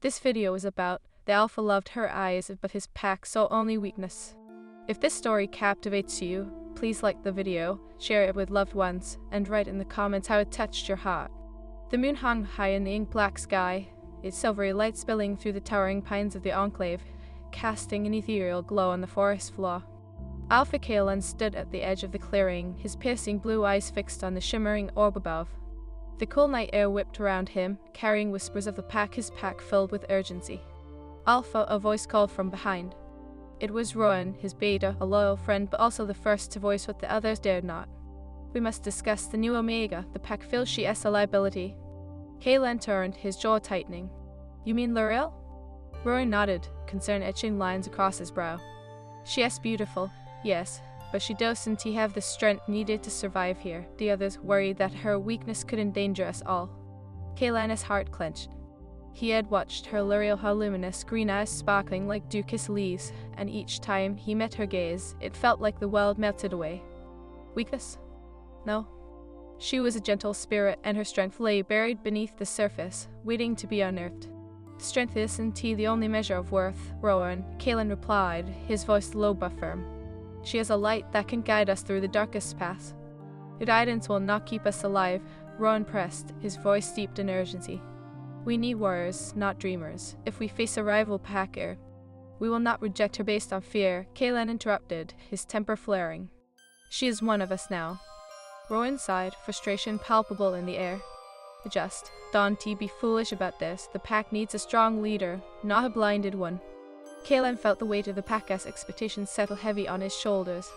This video is about the alpha loved her eyes, but his pack saw only weakness. If this story captivates you, please like the video, share it with loved ones, and write in the comments how it touched your heart. The moon hung high in the ink-black sky, its silvery light spilling through the towering pines of the enclave, casting an ethereal glow on the forest floor. Alpha Kalen stood at the edge of the clearing, his piercing blue eyes fixed on the shimmering orb above. The cool night air whipped around him, carrying whispers of the pack, his pack filled with urgency. Alpha, a voice called from behind. It was Rowan, his beta, a loyal friend, but also the first to voice what the others dared not. We must discuss the new Omega. The pack feels she is a liability. Kalen turned, his jaw tightening. You mean L'Oreal? Rowan nodded, concern etching lines across his brow. She is beautiful, yes, but she doesn't have the strength needed to survive here. The others worried that her weakness could endanger us all. Kalen's heart clenched. He had watched her L'Oreal, her luminous green eyes sparkling like Ducas leaves, and each time he met her gaze, it felt like the world melted away. Weakness? No. She was a gentle spirit, and her strength lay buried beneath the surface, waiting to be unearthed. Strength isn't the only measure of worth, Rowan, Kalen replied, his voice low but firm. She is a light that can guide us through the darkest paths. Your guidance will not keep us alive, Rowan pressed, his voice steeped in urgency. We need warriors, not dreamers. If we face a rival packer, we will not reject her based on fear, Kalen interrupted, his temper flaring. She is one of us now. Rowan sighed, frustration palpable in the air. Don't be foolish about this. The pack needs a strong leader, not a blinded one. Kalen felt the weight of the pack's expectations settle heavy on his shoulders.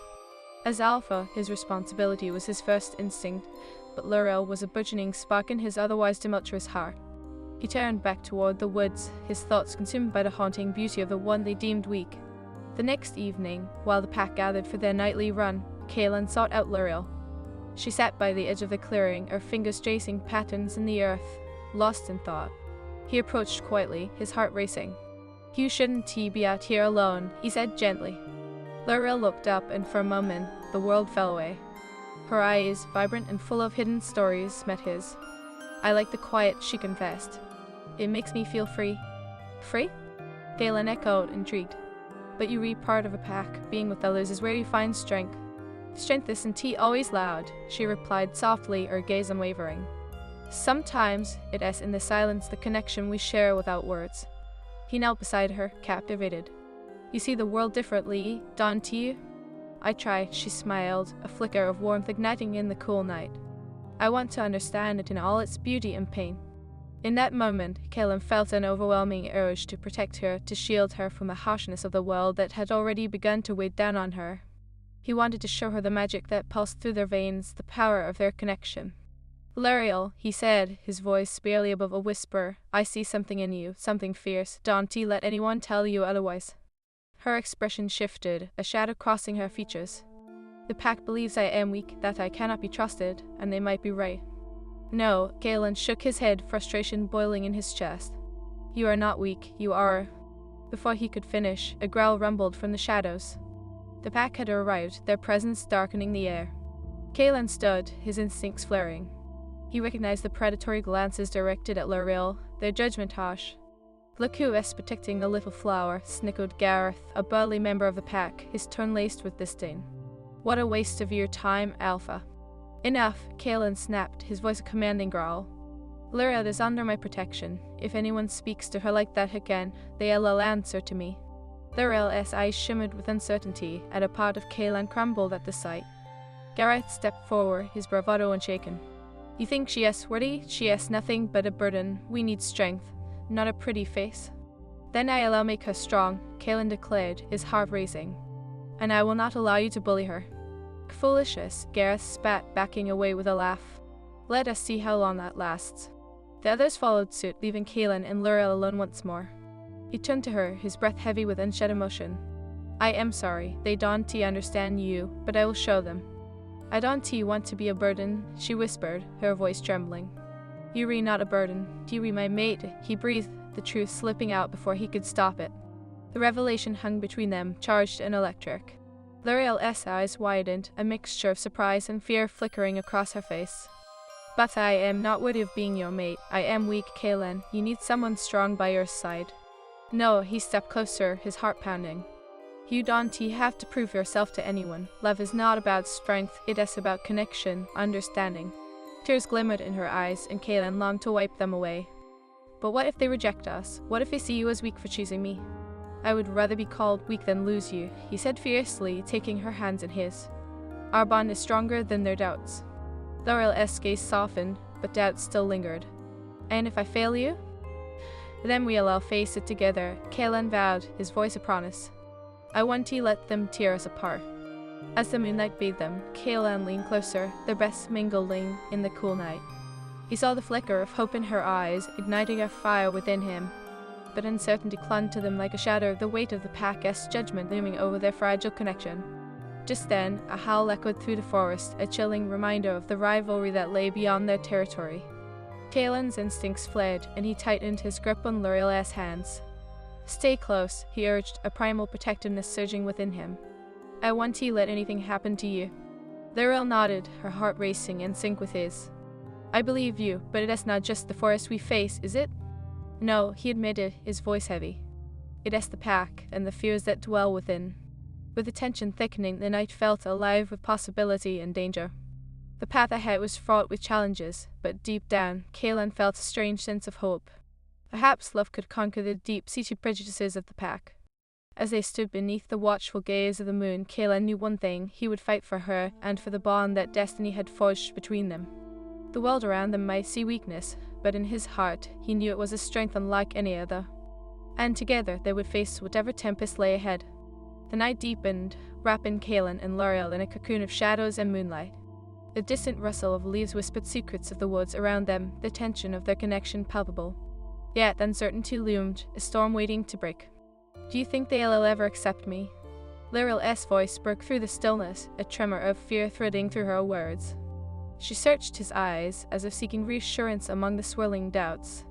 As Alpha, his responsibility was his first instinct, but L'Oreal was a burgeoning spark in his otherwise tumultuous heart. He turned back toward the woods, his thoughts consumed by the haunting beauty of the one they deemed weak. The next evening, while the pack gathered for their nightly run, Kalen sought out L'Oreal. She sat by the edge of the clearing, her fingers tracing patterns in the earth, lost in thought. He approached quietly, his heart racing. You shouldn't be out here alone, he said gently. L'Oreal looked up, and for a moment, the world fell away. Her eyes, vibrant and full of hidden stories, met his. I like the quiet, she confessed. It makes me feel free. Free? Kalen echoed, intrigued. But you read part of a pack. Being with others is where you find strength. Strength isn't always loud, she replied softly, her gaze unwavering. Sometimes it is in the silence, the connection we share without words. He knelt beside her, captivated. You see the world differently, don't you? I try, she smiled, a flicker of warmth igniting in the cool night. I want to understand it in all its beauty and pain. In that moment, Kalen felt an overwhelming urge to protect her, to shield her from the harshness of the world that had already begun to weigh down on her. He wanted to show her the magic that pulsed through their veins, the power of their connection. L'Oreal, he said, his voice barely above a whisper, I see something in you, something fierce. Don't let anyone tell you otherwise. Her expression shifted, a shadow crossing her features. The pack believes I am weak, that I cannot be trusted, and they might be right. No, Kalen shook his head, frustration boiling in his chest. You are not weak, you are... Before he could finish, a growl rumbled from the shadows. The pack had arrived, their presence darkening the air. Kalen stood, his instincts flaring. He recognized the predatory glances directed at L'Oreal, their judgment harsh. Look who is protecting a little flower, snickered Gareth, a burly member of the pack, his tone laced with disdain. What a waste of your time, Alpha. Enough, Kalen snapped, his voice a commanding growl. L'Oreal is under my protection. If anyone speaks to her like that again, they'll answer to me. L'Oreal's eyes shimmered with uncertainty, and a part of Kalen crumbled at the sight. Gareth stepped forward, his bravado unshaken. You think she is worthy? She is nothing but a burden. We need strength, not a pretty face. Then I'll make her strong, Kalen declared, his heart racing. And I will not allow you to bully her. Foolishness, Gareth spat, backing away with a laugh. Let us see how long that lasts. The others followed suit, leaving Kalen and L'Oreal alone once more. He turned to her, his breath heavy with unshed emotion. I am sorry, they don't understand you, but I will show them. I don't want to be a burden, she whispered, her voice trembling. You re not a burden, you re my mate, he breathed, the truth slipping out before he could stop it. The revelation hung between them, charged and electric. L'Oreal's eyes widened, a mixture of surprise and fear flickering across her face. But I am not worthy of being your mate. I am weak, Kaelin. You need someone strong by your side. No, he stepped closer, his heart pounding. You don't have to prove yourself to anyone. Love is not about strength, it is about connection, understanding. Tears glimmered in her eyes, and Kaelin longed to wipe them away. But what if they reject us? What if they see you as weak for choosing me? I would rather be called weak than lose you, he said fiercely, taking her hands in his. Our bond is stronger than their doubts. L'Oreal's gaze softened, but doubts still lingered. And if I fail you? Then we'll all face it together, Kaelin vowed, his voice a promise. I want to let them tear us apart. As the moonlight bathed them, Kaelin leaned closer, their breaths mingling in the cool night. He saw the flicker of hope in her eyes, igniting a fire within him. But uncertainty clung to them like a shadow, the weight of the pack's judgment looming over their fragile connection. Just then, a howl echoed through the forest, a chilling reminder of the rivalry that lay beyond their territory. Kaelin's instincts fled, and he tightened his grip on L'Oreal's hands. Stay close, he urged, a primal protectiveness surging within him. I won't let anything happen to you. L'Oreal nodded, her heart racing in sync with his. I believe you, but it is not just the forest we face, is it? No, he admitted, his voice heavy. It is the pack, and the fears that dwell within. With the tension thickening, the night felt alive with possibility and danger. The path ahead was fraught with challenges, but deep down, Kaelin felt a strange sense of hope. Perhaps love could conquer the deep-seated prejudices of the pack. As they stood beneath the watchful gaze of the moon, Kaelin knew one thing: he would fight for her and for the bond that destiny had forged between them. The world around them might see weakness, but in his heart, he knew it was a strength unlike any other. And together they would face whatever tempest lay ahead. The night deepened, wrapping Kaelin and L'Oreal in a cocoon of shadows and moonlight. The distant rustle of leaves whispered secrets of the woods around them, the tension of their connection palpable. Yet uncertainty loomed, a storm waiting to break. Do you think they'll ever accept me? L'Oreal's voice broke through the stillness, a tremor of fear threading through her words. She searched his eyes, as if seeking reassurance among the swirling doubts.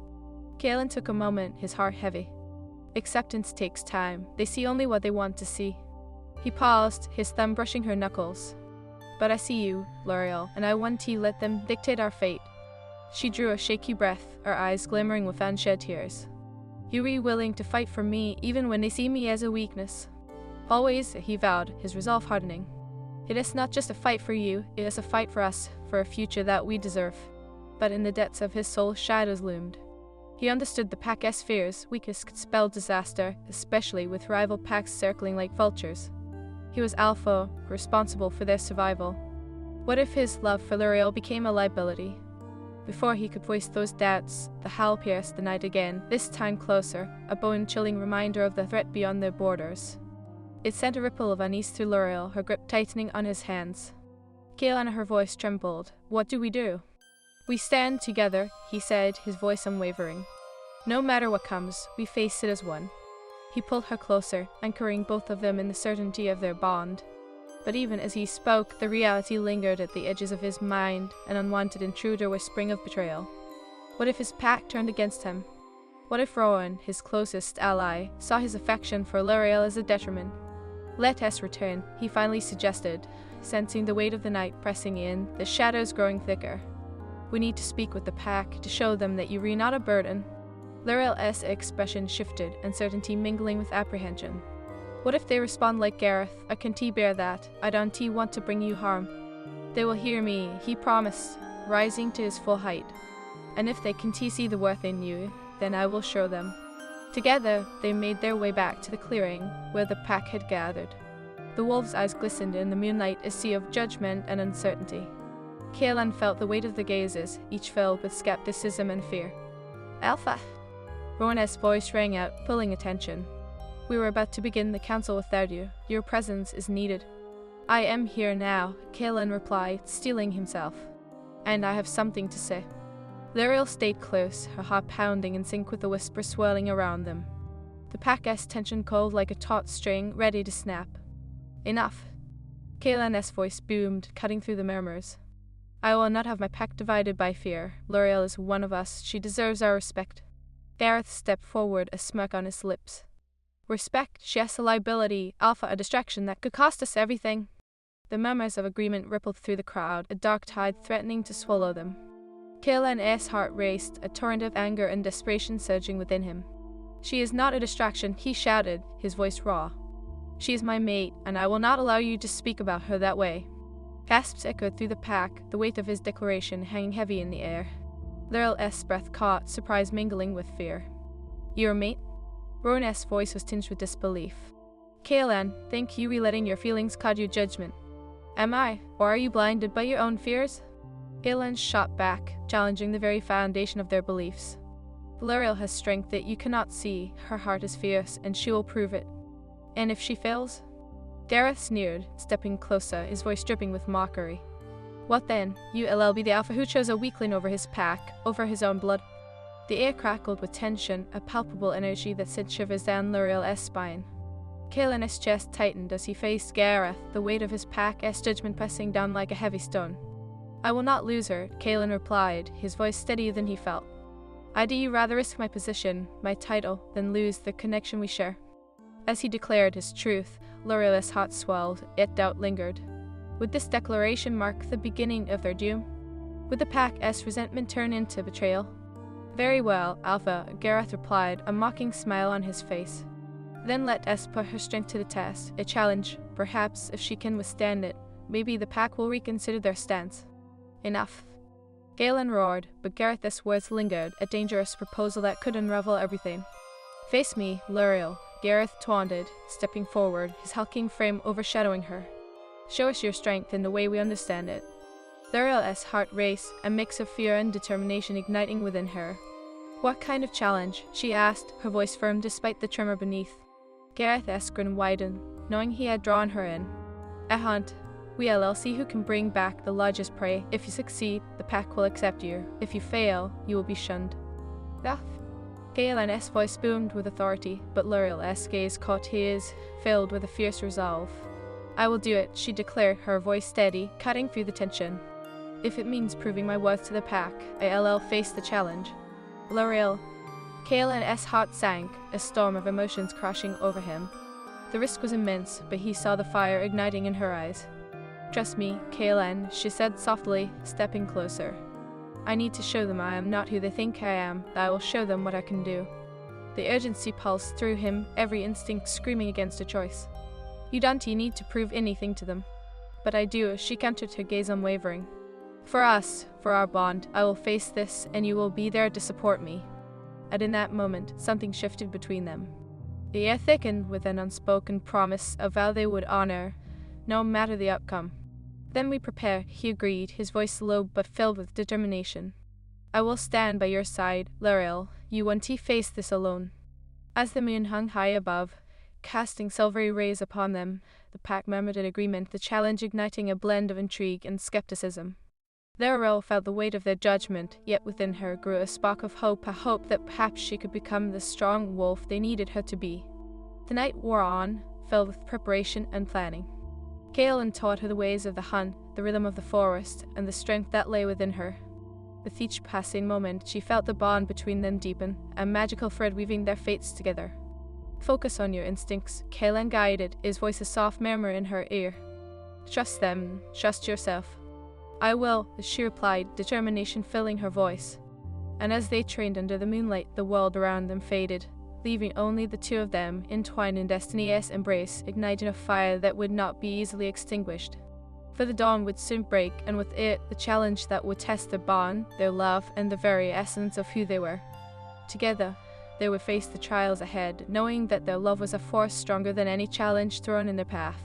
Kaelin took a moment, his heart heavy. Acceptance takes time. They see only what they want to see. He paused, his thumb brushing her knuckles. But I see you, L'Oreal, and I want to let them dictate our fate. She drew a shaky breath, her eyes glimmering with unshed tears. You are willing to fight for me, even when they see me as a weakness? Always, he vowed, his resolve hardening. It is not just a fight for you, it is a fight for us, for a future that we deserve. But in the depths of his soul, shadows loomed. He understood the pack's fears. Weakness could spell disaster, especially with rival packs circling like vultures. He was Alpha, responsible for their survival. What if his love for L'Oreal became a liability? Before he could voice those doubts, the howl pierced the night again, this time closer, a bone-chilling reminder of the threat beyond their borders. It sent a ripple of unease through L'Oreal, her grip tightening on his hands. Kaelin, her voice trembled. What do we do? We stand together, he said, his voice unwavering. No matter what comes, we face it as one. He pulled her closer, anchoring both of them in the certainty of their bond. But even as he spoke, the reality lingered at the edges of his mind, an unwanted intruder whispering of betrayal. What if his pack turned against him? What if Rowan, his closest ally, saw his affection for L'Oreal as a detriment? Let us return, he finally suggested, sensing the weight of the night pressing in, the shadows growing thicker. We need to speak with the pack, to show them that you are not a burden. L'Oreal's expression shifted, uncertainty mingling with apprehension. What if they respond like Gareth? I can't bear that. I don't want to bring you harm. They will hear me, he promised, rising to his full height. And if they can see the worth in you, then I will show them. Together, they made their way back to the clearing where the pack had gathered. The wolves' eyes glistened in the moonlight, a sea of judgment and uncertainty. Kaelin felt the weight of the gazes, each filled with skepticism and fear. Alpha! Rowan's voice rang out, pulling attention. We were about to begin the council without you. Your presence is needed. I am here now, Kaelin replied, steeling himself. And I have something to say. L'Oreal stayed close, her heart pounding in sync with the whisper swirling around them. The pack's tension coiled like a taut string, ready to snap. Enough. Kaelin's voice boomed, cutting through the murmurs. I will not have my pack divided by fear. L'Oreal is one of us. She deserves our respect. Gareth stepped forward, a smirk on his lips. Respect? She has a liability, Alpha, a distraction that could cost us everything. The murmurs of agreement rippled through the crowd, a dark tide threatening to swallow them. Kaelin's heart raced, a torrent of anger and desperation surging within him. "She is not a distraction," he shouted, his voice raw. "She is my mate, and I will not allow you to speak about her that way." Gasps echoed through the pack, the weight of his declaration hanging heavy in the air. Lyril's breath caught, surprise mingling with fear. "Your mate?" Rowan's voice was tinged with disbelief. "Kaelin, think you letting your feelings cloud your judgment? Am I, or are you blinded by your own fears?" Kaelin shot back, challenging the very foundation of their beliefs. "Lyril has strength that you cannot see, her heart is fierce, and she will prove it. And if she fails?" Gareth sneered, stepping closer, his voice dripping with mockery. "What then? You'll be the alpha who chose a weakling over his pack, over his own blood?" The air crackled with tension, a palpable energy that sent shivers down Lyril's spine. Kaelin's chest tightened as he faced Gareth, the weight of his pack's judgment pressing down like a heavy stone. "I will not lose her," Kaelin replied, his voice steadier than he felt. "I'd rather risk my position, my title, than lose the connection we share." As he declared his truth, Lyril's heart swelled, yet doubt lingered. Would this declaration mark the beginning of their doom? Would the pack's resentment turn into betrayal? "Very well, Alpha," Gareth replied, a mocking smile on his face. "Then let us put her strength to the test, a challenge. Perhaps, if she can withstand it, maybe the pack will reconsider their stance." "Enough." Galen roared, but Gareth's words lingered, a dangerous proposal that could unravel everything. "Face me, Lyril," Gareth taunted, stepping forward, his hulking frame overshadowing her. "Show us your strength in the way we understand it." Lyril's heart raced, a mix of fear and determination igniting within her. "What kind of challenge?" she asked, her voice firm despite the tremor beneath. Gareth's grin widened, knowing he had drawn her in. "A hunt. We'll see who can bring back the largest prey. If you succeed, the pack will accept you. If you fail, you will be shunned." "Ah." Kaelin's voice boomed with authority, but Lyril's gaze caught his, filled with a fierce resolve. "I will do it," she declared, her voice steady, cutting through the tension. "If it means proving my worth to the pack, I'll face the challenge." Lyril. Kaelin's heart sank, a storm of emotions crashing over him. The risk was immense, but he saw the fire igniting in her eyes. "Trust me, Kaelin," she said softly, stepping closer. "I need to show them I am not who they think I am, that I will show them what I can do." The urgency pulsed through him, every instinct screaming against a choice. "You don't need to prove anything to them." "But I do," she countered, her gaze unwavering. "For us, for our bond, I will face this, and you will be there to support me." And in that moment, something shifted between them. The air thickened with an unspoken promise, a vow they would honor, no matter the outcome. "Then we prepare," he agreed, his voice low but filled with determination. "I will stand by your side, Lyril. You won't face this alone." As the moon hung high above, casting silvery rays upon them, the pack murmured in agreement, the challenge igniting a blend of intrigue and skepticism. Lyril felt the weight of their judgment, yet within her grew a spark of hope, a hope that perhaps she could become the strong wolf they needed her to be. The night wore on, filled with preparation and planning. Kaelin taught her the ways of the hunt, the rhythm of the forest, and the strength that lay within her. With each passing moment, she felt the bond between them deepen, a magical thread weaving their fates together. "Focus on your instincts," Kaelin guided, his voice a soft murmur in her ear. "Trust them, trust yourself." "I will," she replied, determination filling her voice. And as they trained under the moonlight, the world around them faded, leaving only the two of them, entwined in destiny's embrace, igniting a fire that would not be easily extinguished. For the dawn would soon break, and with it, the challenge that would test their bond, their love, and the very essence of who they were. Together, they would face the trials ahead, knowing that their love was a force stronger than any challenge thrown in their path.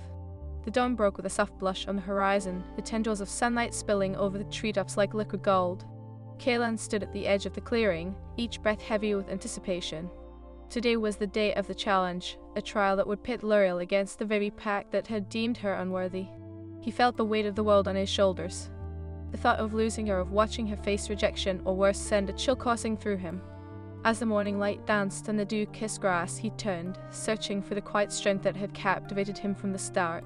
The dawn broke with a soft blush on the horizon, the tendrils of sunlight spilling over the treetops like liquid gold. Kaelin stood at the edge of the clearing, each breath heavy with anticipation. Today was the day of the challenge, a trial that would pit Lyril against the very pack that had deemed her unworthy. He felt the weight of the world on his shoulders. The thought of losing her, of watching her face rejection, or worse, sent a chill coursing through him. As the morning light danced and the dew-kissed grass, he turned, searching for the quiet strength that had captivated him from the start.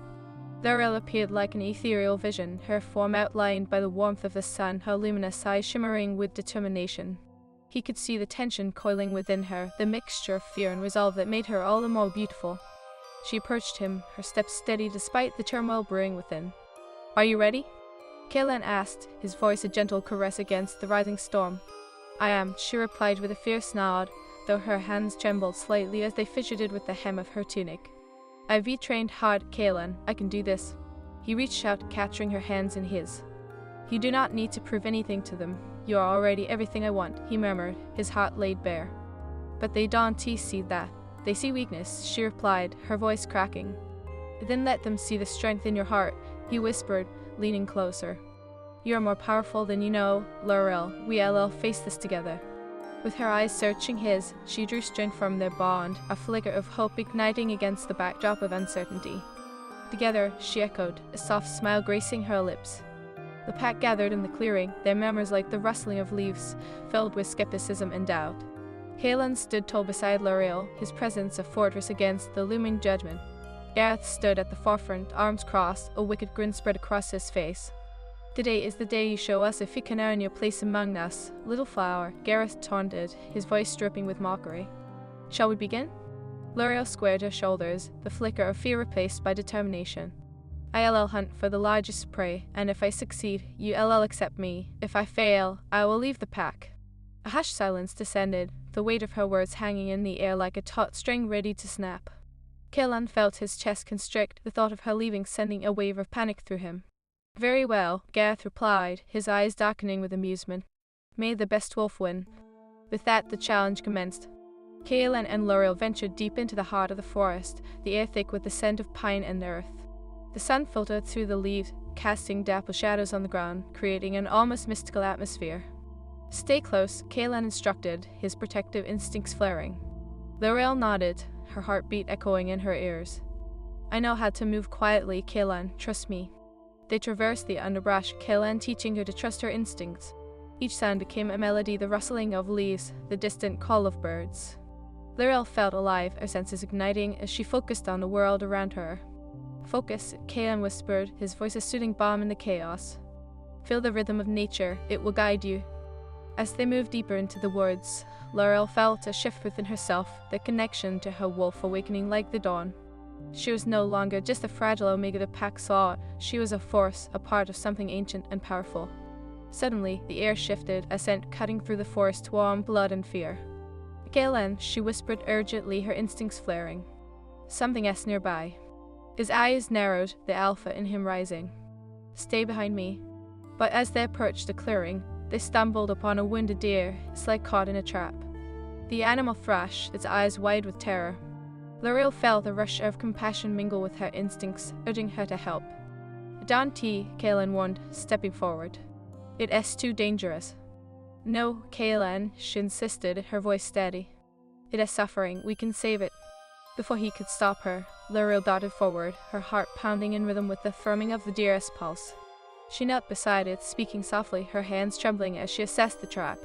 Lyril appeared like an ethereal vision, her form outlined by the warmth of the sun, her luminous eyes shimmering with determination. He could see the tension coiling within her, the mixture of fear and resolve that made her all the more beautiful. She approached him, her steps steady despite the turmoil brewing within. "Are you ready?" Kaelan asked, his voice a gentle caress against the rising storm. I am, she replied with a fierce nod, though her hands trembled slightly as they fidgeted with the hem of her tunic. I've trained hard, Kaelan. I can do this. He reached out, capturing her hands in his. You do not need to prove anything to them. You are already everything I want, he murmured, his heart laid bare. But they don't see that. They see weakness, she replied, her voice cracking. Then let them see the strength in your heart, he whispered, leaning closer. You are more powerful than you know, Laurel. We'll face this together. With her eyes searching his, she drew strength from their bond, a flicker of hope igniting against the backdrop of uncertainty. Together, she echoed, a soft smile gracing her lips. The pack gathered in the clearing, their murmurs like the rustling of leaves, filled with skepticism and doubt. Kaelan stood tall beside Laurel, his presence a fortress against the looming judgment. Gareth stood at the forefront, arms crossed, a wicked grin spread across his face. Today is the day you show us if you can earn your place among us, little flower, Gareth taunted, his voice dripping with mockery. Shall we begin? Laurel squared her shoulders, the flicker of fear replaced by determination. I'll hunt for the largest prey, and if I succeed, you'll accept me. If I fail, I will leave the pack. A hushed silence descended, the weight of her words hanging in the air like a taut string ready to snap. Kaelan felt his chest constrict, the thought of her leaving sending a wave of panic through him. Very well, Gareth replied, his eyes darkening with amusement. May the best wolf win. With that, the challenge commenced. Kaelan and Laurel ventured deep into the heart of the forest, the air thick with the scent of pine and earth. The sun filtered through the leaves, casting dapple shadows on the ground, creating an almost mystical atmosphere. Stay close, Kaelan instructed, his protective instincts flaring. Laurel nodded, her heartbeat echoing in her ears. I know how to move quietly, Kaelan, trust me. They traversed the underbrush, Kaelan teaching her to trust her instincts. Each sound became a melody, the rustling of leaves, the distant call of birds. Laurel felt alive, her senses igniting as she focused on the world around her. Focus, Kaelan whispered, his voice a soothing balm in the chaos. Feel the rhythm of nature, it will guide you. As they moved deeper into the woods, Laurel felt a shift within herself, the connection to her wolf awakening like the dawn. She was no longer just a fragile omega the pack saw, she was a force, a part of something ancient and powerful. Suddenly, the air shifted, a scent cutting through the forest, warm blood and fear. Kaelan, she whispered urgently, her instincts flaring. Something is nearby. His eyes narrowed, the alpha in him rising. Stay behind me. But as they approached the clearing, they stumbled upon a wounded deer, its leg caught in a trap. The animal thrashed, its eyes wide with terror. Laurel felt a rush of compassion mingle with her instincts, urging her to help. Don't, Kaelan warned, stepping forward. It is too dangerous. No, Kaelan, she insisted, her voice steady. It is suffering, we can save it. Before he could stop her, Laurel darted forward, her heart pounding in rhythm with the thrumming of the deer's pulse. She knelt beside it, speaking softly, her hands trembling as she assessed the trap.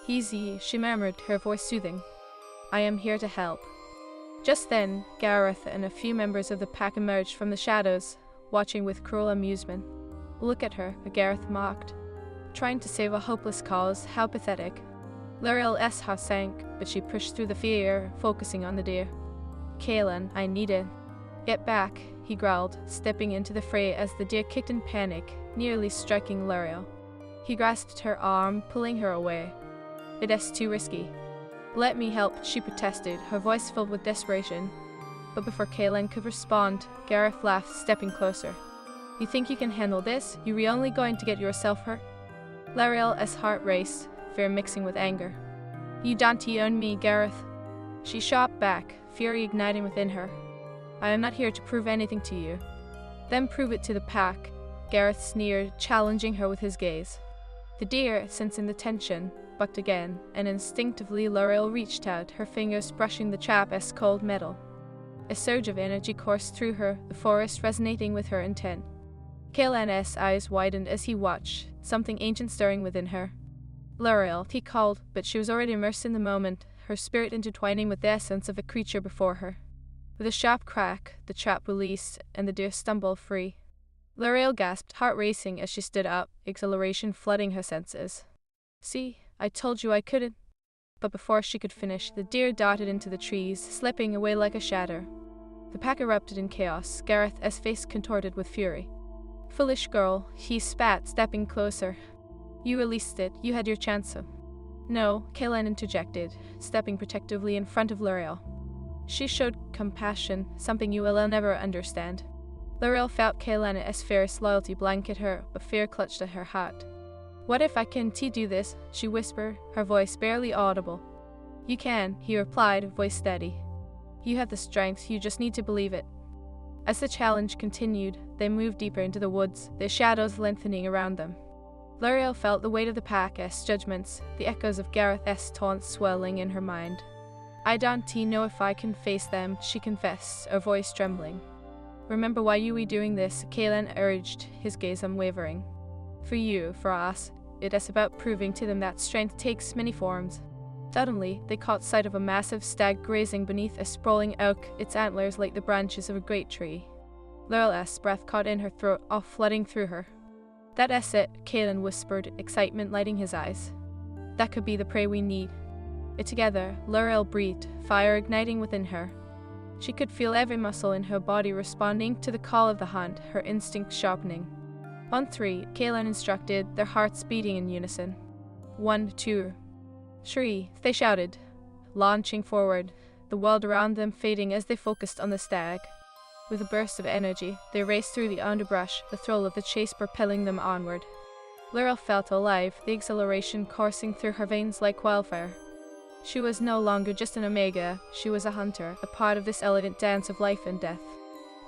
Easy, she murmured, her voice soothing. I am here to help. Just then, Gareth and a few members of the pack emerged from the shadows, watching with cruel amusement. Look at her, Gareth mocked. Trying to save a hopeless cause, how pathetic. Laurel's heart sank, but she pushed through the fear, focusing on the deer. Kaelan, I need it. Get back, he growled, stepping into the fray as the deer kicked in panic, nearly striking Laurel. He grasped her arm, pulling her away. It is too risky. Let me help, she protested, her voice filled with desperation. But before Kaelan could respond, Gareth laughed, stepping closer. You think you can handle this? You're only going to get yourself hurt? Laurel's heart raced, fear mixing with anger. You don't own me, Gareth. She shot back, fury igniting within her. I am not here to prove anything to you. Then prove it to the pack, Gareth sneered, challenging her with his gaze. The deer, sensing the tension, bucked again, and instinctively Laurel reached out, her fingers brushing the trap as cold metal. A surge of energy coursed through her, the forest resonating with her intent. Kaelan's eyes widened as he watched, something ancient stirring within her. Laurel, he called, but she was already immersed in the moment, her spirit intertwining with the essence of a creature before her. With a sharp crack, the trap released, and the deer stumbled free. Laurel gasped, heart racing as she stood up, exhilaration flooding her senses. See, I told you I couldn't. But before she could finish, the deer darted into the trees, slipping away like a shadow. The pack erupted in chaos, Gareth's face contorted with fury. Foolish girl, he spat, stepping closer. You released it, you had your chance. No, Kaelin interjected, stepping protectively in front of L'Oreal. She showed compassion, something you will never understand. L'Oreal felt Kaelin's fierce loyalty blanket her, but fear clutched at her heart. What if I can't do this? She whispered, her voice barely audible. You can, he replied, voice steady. You have the strength, you just need to believe it. As the challenge continued, they moved deeper into the woods, their shadows lengthening around them. L'Oreal felt the weight of the pack's judgments, the echoes of Gareth's taunts swelling in her mind. I don't know if I can face them, she confessed, her voice trembling. Remember why you were doing this, Kaelin urged, his gaze unwavering. For you, for us, it is about proving to them that strength takes many forms. Suddenly, they caught sight of a massive stag grazing beneath a sprawling oak, its antlers like the branches of a great tree. L'Oreal's breath caught in her throat, all flooding through her. That is it, Kaelin whispered, excitement lighting his eyes. That could be the prey we need. Together, L'Oreal breathed, fire igniting within her. She could feel every muscle in her body responding to the call of the hunt, her instincts sharpening. On 3, Kaelin instructed, their hearts beating in unison. 1, 2, 3, they shouted, launching forward, the world around them fading as they focused on the stag. With a burst of energy, they raced through the underbrush, the thrill of the chase propelling them onward. L'Oreal felt alive, the exhilaration coursing through her veins like wildfire. She was no longer just an omega, she was a hunter, a part of this elegant dance of life and death.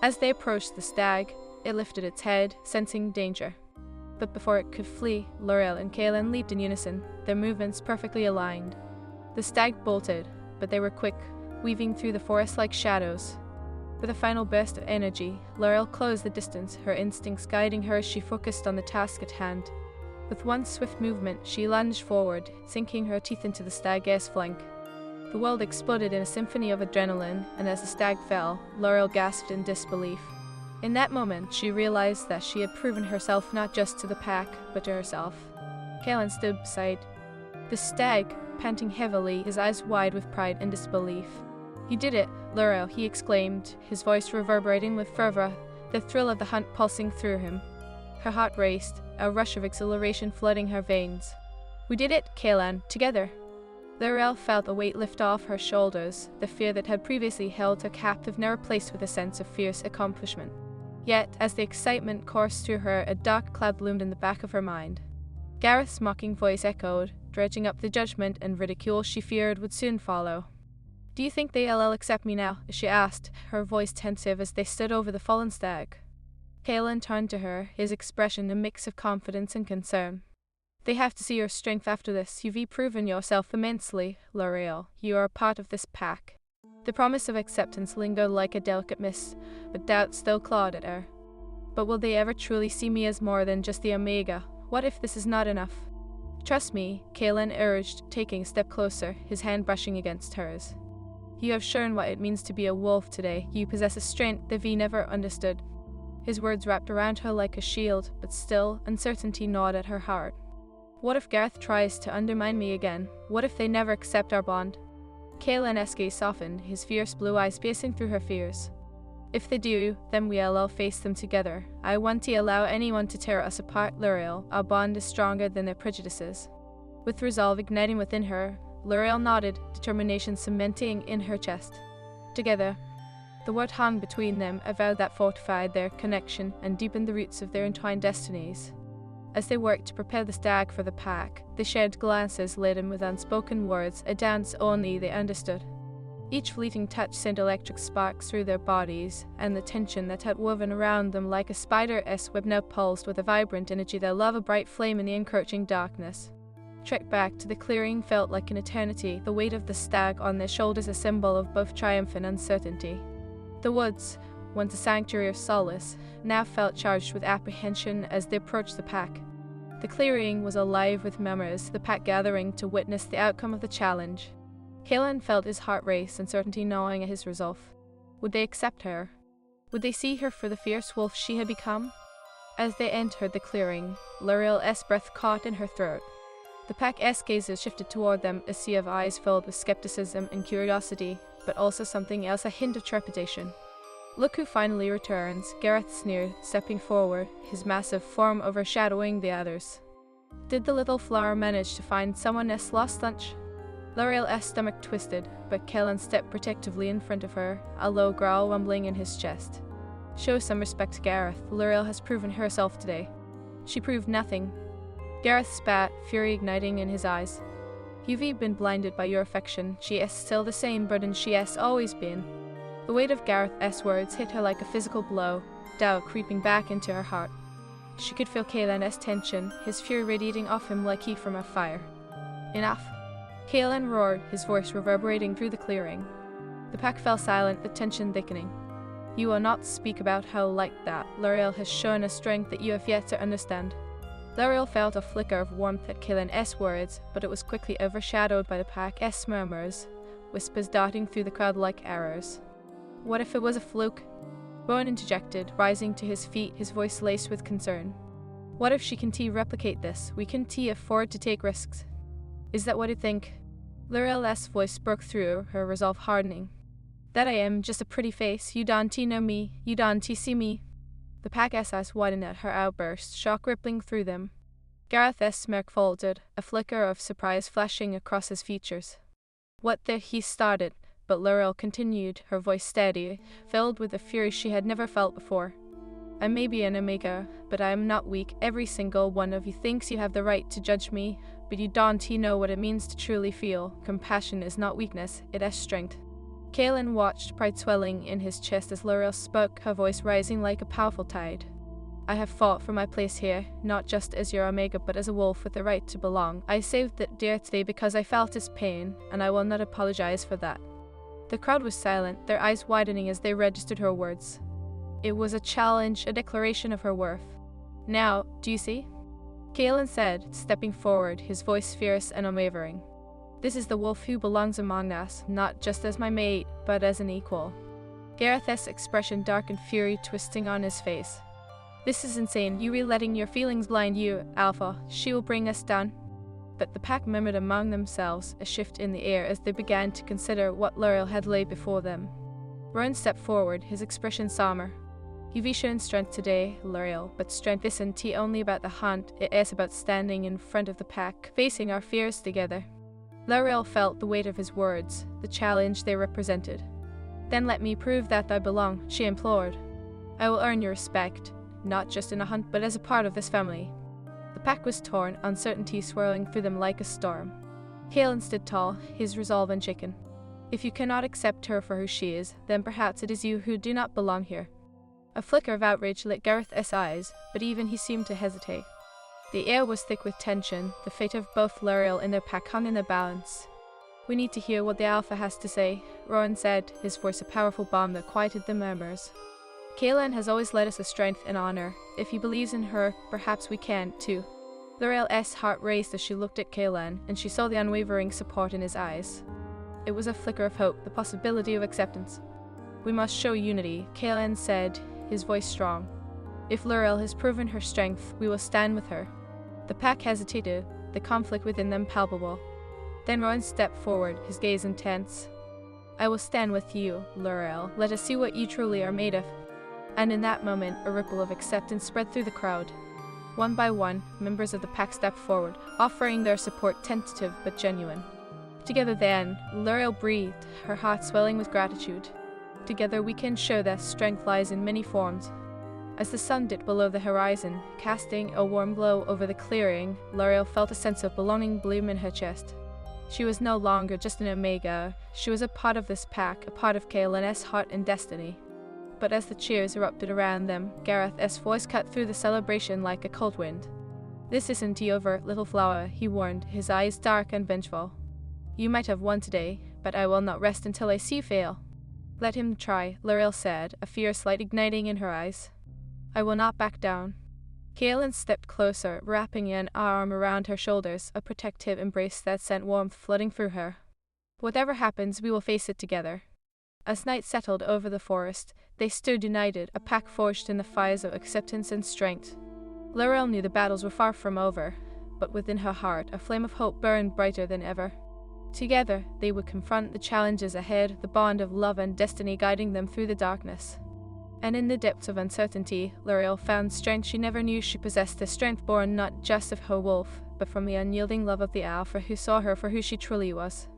As they approached the stag, it lifted its head, sensing danger. But before it could flee, L'Oreal and Kaelin leaped in unison, their movements perfectly aligned. The stag bolted, but they were quick, weaving through the forest like shadows. With a final burst of energy, L'Oreal closed the distance, her instincts guiding her as she focused on the task at hand. With one swift movement, she lunged forward, sinking her teeth into the stag's flank. The world exploded in a symphony of adrenaline, and as the stag fell, L'Oreal gasped in disbelief. In that moment, she realized that she had proven herself not just to the pack, but to herself. Kaelin stood beside the stag, panting heavily, his eyes wide with pride and disbelief. You did it, L'Oreal, he exclaimed, his voice reverberating with fervor, the thrill of the hunt pulsing through him. Her heart raced, a rush of exhilaration flooding her veins. We did it, Kaelin, together. L'Oreal felt a weight lift off her shoulders, the fear that had previously held her captive now replaced with a sense of fierce accomplishment. Yet, as the excitement coursed through her, a dark cloud loomed in the back of her mind. Gareth's mocking voice echoed, dredging up the judgment and ridicule she feared would soon follow. Do you think they'll accept me now? She asked, her voice tensive as they stood over the fallen stag. Kaelin turned to her, his expression a mix of confidence and concern. They have to see your strength after this. You've proven yourself immensely, L'Oreal. You are a part of this pack. The promise of acceptance lingered like a delicate mist, but doubt still clawed at her. But will they ever truly see me as more than just the Omega? What if this is not enough? Trust me, Kaelin urged, taking a step closer, his hand brushing against hers. You have shown what it means to be a wolf today. You possess a strength that we never understood. His words wrapped around her like a shield, but still, uncertainty gnawed at her heart. What if Gareth tries to undermine me again? What if they never accept our bond? Kaelin's gaze softened, his fierce blue eyes piercing through her fears. If they do, then we'll all face them together. I won't allow anyone to tear us apart, L'Oreal. Our bond is stronger than their prejudices. With resolve igniting within her, L'Oreal nodded, determination cementing in her chest. Together, the word hung between them, a vow that fortified their connection and deepened the roots of their entwined destinies. As they worked to prepare the stag for the pack, they shared glances laden with unspoken words, a dance only they understood. Each fleeting touch sent electric sparks through their bodies, and the tension that had woven around them like a spider's web now pulsed with a vibrant energy that loved a bright flame in the encroaching darkness. Trek back to the clearing felt like an eternity, the weight of the stag on their shoulders a symbol of both triumph and uncertainty. The woods, once a sanctuary of solace, now felt charged with apprehension as they approached the pack. The clearing was alive with memories, the pack gathering to witness the outcome of the challenge. Kaelin felt his heart race, uncertainty gnawing at his resolve. Would they accept her? Would they see her for the fierce wolf she had become? As they entered the clearing, L'Oreal's breath caught in her throat. The pack's gazes shifted toward them, a sea of eyes filled with skepticism and curiosity, but also something else, a hint of trepidation. Look who finally returns, Gareth sneered, stepping forward, his massive form overshadowing the others. Did the little flower manage to find someone else's lost lunch? L'Oreal's stomach twisted, but Kellen stepped protectively in front of her, a low growl rumbling in his chest. Show some respect, Gareth. L'Oreal has proven herself today. She proved nothing. Gareth spat, fury igniting in his eyes. You've been blinded by your affection. She is still the same burden she has always been. The weight of Gareth's words hit her like a physical blow, doubt creeping back into her heart. She could feel Kaelin's tension, his fury radiating off him like heat from a fire. Enough. Kaelin roared, his voice reverberating through the clearing. The pack fell silent, the tension thickening. You will not speak about her like that. L'Oreal has shown a strength that you have yet to understand. L'Oreal felt a flicker of warmth at Kaelin's words, but it was quickly overshadowed by the pack's murmurs, whispers darting through the crowd like arrows. What if it was a fluke? Rowan interjected, rising to his feet, his voice laced with concern. What if she can't replicate this? We can't afford to take risks. Is that what you think? L'Oreal's voice broke through, her resolve hardening. That I am just a pretty face. You don't know me. You don't see me. The pack's eyes widened at her outburst, shock rippling through them. Gareth's smirk folded, a flicker of surprise flashing across his features. What the he started, but L'Oreal continued, her voice steady, filled with a fury she had never felt before. I may be an Omega, but I am not weak. Every single one of you thinks you have the right to judge me, but you don't know what it means to truly feel. Compassion is not weakness, it is strength. Kaelin watched, pride swelling in his chest as L'Oreal spoke, her voice rising like a powerful tide. I have fought for my place here, not just as your Omega, but as a wolf with the right to belong. I saved that deer today because I felt his pain, and I will not apologize for that. The crowd was silent, their eyes widening as they registered her words. It was a challenge, a declaration of her worth. Now, do you see? Kaelin said, stepping forward, his voice fierce and unwavering. This is the wolf who belongs among us, not just as my mate, but as an equal. Gareth's expression darkened, fury twisting on his face. This is insane. You letting your feelings blind you, Alpha. She will bring us down. But the pack murmured among themselves, a shift in the air as they began to consider what L'Oreal had laid before them. Rowan stepped forward, his expression somber. You've shown strength today, L'Oreal, but strength isn't only about the hunt, it is about standing in front of the pack, facing our fears together. L'Oreal felt the weight of his words, the challenge they represented. Then let me prove that I belong, she implored. I will earn your respect, not just in a hunt, but as a part of this family. The pack was torn, uncertainty swirling through them like a storm. Kaelin stood tall, his resolve unshaken. If you cannot accept her for who she is, then perhaps it is you who do not belong here. A flicker of outrage lit Gareth's eyes, but even he seemed to hesitate. The air was thick with tension, the fate of both L'Oreal and their pack hung in the balance. We need to hear what the Alpha has to say, Rowan said, his voice a powerful bomb that quieted the murmurs. Kaelin has always led us with strength and honor. If he believes in her, perhaps we can, too. L'Oreal's heart raced as she looked at Kaelin, and she saw the unwavering support in his eyes. It was a flicker of hope, the possibility of acceptance. We must show unity, Kaelin said, his voice strong. If L'Oreal has proven her strength, we will stand with her. The pack hesitated, the conflict within them palpable. Then Rowan stepped forward, his gaze intense. I will stand with you, L'Oreal. Let us see what you truly are made of. And in that moment, a ripple of acceptance spread through the crowd. One by one, members of the pack stepped forward, offering their support, tentative but genuine. Together then, L'Oreal breathed, her heart swelling with gratitude. Together we can show that strength lies in many forms. As the sun dipped below the horizon, casting a warm glow over the clearing, L'Oreal felt a sense of belonging bloom in her chest. She was no longer just an Omega, she was a part of this pack, a part of Kaelin's heart and destiny. But as the cheers erupted around them, Gareth's voice cut through the celebration like a cold wind. This isn't over, little flower, he warned, his eyes dark and vengeful. You might have won today, but I will not rest until I see you fail. Let him try, L'Oreal said, a fierce light igniting in her eyes. I will not back down. Kaelin stepped closer, wrapping an arm around her shoulders, a protective embrace that sent warmth flooding through her. Whatever happens, we will face it together. As night settled over the forest, they stood united, a pack forged in the fires of acceptance and strength. L'Oreal knew the battles were far from over, but within her heart, a flame of hope burned brighter than ever. Together, they would confront the challenges ahead, the bond of love and destiny guiding them through the darkness. And in the depths of uncertainty, L'Oreal found strength she never knew she possessed, a strength born not just of her wolf, but from the unyielding love of the owl, for who saw her for who she truly was.